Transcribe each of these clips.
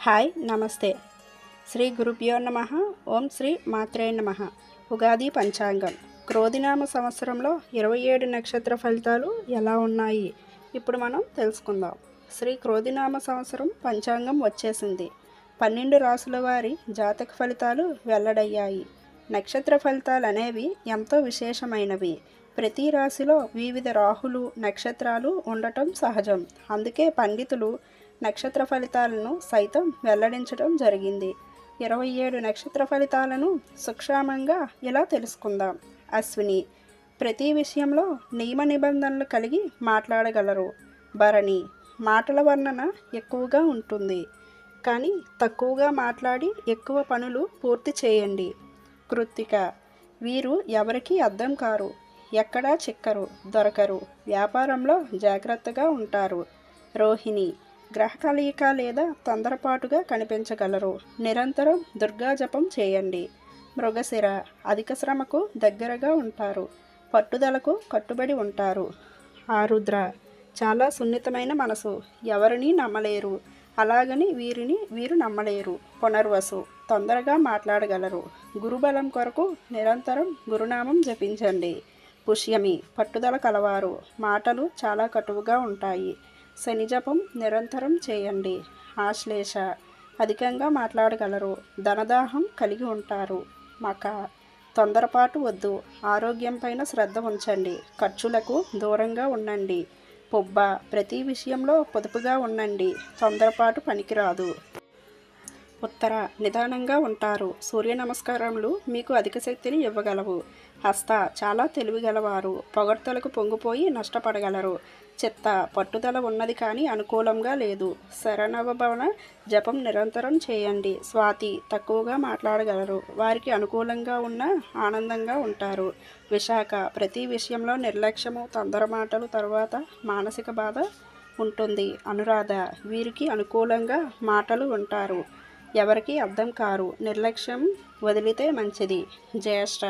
Hi నమస్తే. శ్రీ గురుభ్యో నమః. ఓం శ్రీ మాత్రే నమః. ఉగాది పంచాంగం క్రోధినామ సంవత్సరంలో 27 నక్షత్ర ఫలితాలు ఎలా ఉన్నాయి ఇప్పుడు మనం తెలుసుకుందాం. శ్రీ క్రోధినామ సంవత్సరం పంచాంగం వచ్చేసింది. 12 రాసుల వారి జాతక ఫలితాలు వెల్లడయ్యాయి. నక్షత్ర ఫలితాలు అనేవి ఎంతో విశేషమైనవి. ప్రతి రాశిలో వివిధ రాహులు నక్షత్రాలు ఉండటం సహజం. అందుకే పండితులు నక్షత్ర ఫలితాలను సైతం వెల్లడించడం జరిగింది. 27 నక్షత్ర ఫలితాలను సూక్ష్మంగా ఇలా తెలుసుకుందాం. అశ్విని ప్రతి విషయంలో నియమ నిబంధనలు కలిగి మాట్లాడగలరు. భరణి మాటల వర్ణన ఎక్కువగా ఉంటుంది, కానీ తక్కువగా మాట్లాడి ఎక్కువ పనులు పూర్తి చేయండి. కృత్తిక వీరు ఎవరికీ అర్థం కారు, ఎక్కడా చిక్కరు, దొరకరు. వ్యాపారంలో జాగ్రత్తగా ఉంటారు. రోహిణి గ్రహ కలయిక లేదా తొందరపాటుగా కనిపించగలరు. నిరంతరం దుర్గా జపం చేయండి. మృగశిర అధిక శ్రమకు దగ్గరగా ఉంటారు, పట్టుదలకు కట్టుబడి ఉంటారు. ఆరుద్ర చాలా సున్నితమైన మనసు, ఎవరిని నమ్మలేరు, అలాగని వీరు నమ్మలేరు. పునర్వసు తొందరగా మాట్లాడగలరు. గురుబలం కొరకు నిరంతరం గురునామం జపించండి. పుష్యమి పట్టుదల కలవారు, మాటలు చాలా కటువుగా ఉంటాయి. శని జపం నిరంతరం చేయండి. ఆశ్లేష అధికంగా మాట్లాడగలరు, ధనదాహం కలిగి ఉంటారు. మక తొందరపాటు వద్దు, ఆరోగ్యంపైన శ్రద్ధ ఉంచండి, ఖర్చులకు దూరంగా ఉండండి. పొబ్బ ప్రతి విషయంలో పొదుపుగా ఉండండి, తొందరపాటు పనికిరాదు. ఉత్తర నిదానంగా ఉంటారు, సూర్య నమస్కారములు మీకు అధిక శక్తిని ఇవ్వగలవు. హస్త చాలా తెలివిగలవారు, పొగడ్తలకు పొంగిపోయి నష్టపడగలరు. చిత్త పట్టుదల ఉన్నది కానీ అనుకూలంగా లేదు. శరణవభవన జపం నిరంతరం చేయండి. స్వాతి తక్కువగా మాట్లాడగలరు, వారికి అనుకూలంగా ఉన్న ఆనందంగా ఉంటారు. విశాఖ ప్రతి విషయంలో నిర్లక్ష్యము, తొందర మాటలు, తరువాత మానసిక బాధ ఉంటుంది. అనురాధ వీరికి అనుకూలంగా మాటలు ఉంటారు, ఎవరికి అర్థం కారు, నిర్లక్ష్యం వదిలితే మంచిది. జ్యేష్ఠ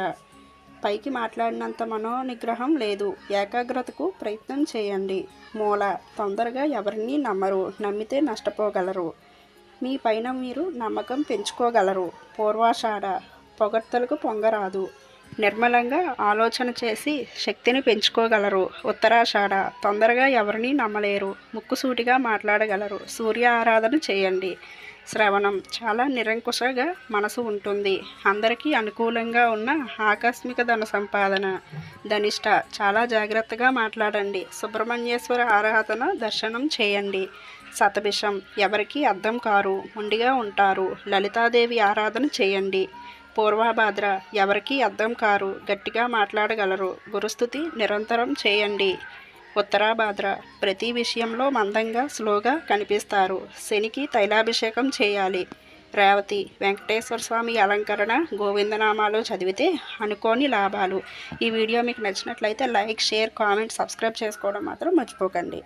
పైకి మాట్లాడినంత మనోనిగ్రహం లేదు, ఏకాగ్రతకు ప్రయత్నం చేయండి. మూల తొందరగా ఎవరిని నమ్మరు, నమ్మితే నష్టపోగలరు, మీ పైన మీరు నమ్మకం పెంచుకోగలరు. పూర్వాషాఢ పొగడ్తలకు పొంగరాదు, నిర్మలంగా ఆలోచన చేసి శక్తిని పెంచుకోగలరు. ఉత్తరాషాఢ తొందరగా ఎవరిని నమ్మలేరు, ముక్కుసూటిగా మాట్లాడగలరు, సూర్య ఆరాధన చేయండి. శ్రవణం చాలా నిరంకుశగా మనసు ఉంటుంది, అందరికీ అనుకూలంగా ఉన్న ఆకస్మిక ధన సంపాదన. ధనిష్ట చాలా జాగ్రత్తగా మాట్లాడండి, సుబ్రహ్మణ్యేశ్వర ఆరాధన దర్శనం చేయండి. శతభిషం ఎవరికీ అర్థం కారు, మొండిగా ఉంటారు, లలితాదేవి ఆరాధన చేయండి. పూర్వభాద్ర ఎవరికీ అర్థం కారు, గట్టిగా మాట్లాడగలరు, గురుస్థుతి నిరంతరం చేయండి. ఉత్తరాభాద్ర ప్రతి విషయంలో మందంగా స్లోగా కనిపిస్తారు, శనికి తైలాభిషేకం చేయాలి. రేవతి వెంకటేశ్వర స్వామి అలంకరణ గోవిందనామాలు చదివితే అనుకోని లాభాలు. ఈ వీడియో మీకు నచ్చినట్లయితే లైక్, షేర్, కామెంట్, సబ్స్క్రైబ్ చేసుకోవడం మాత్రం మర్చిపోకండి.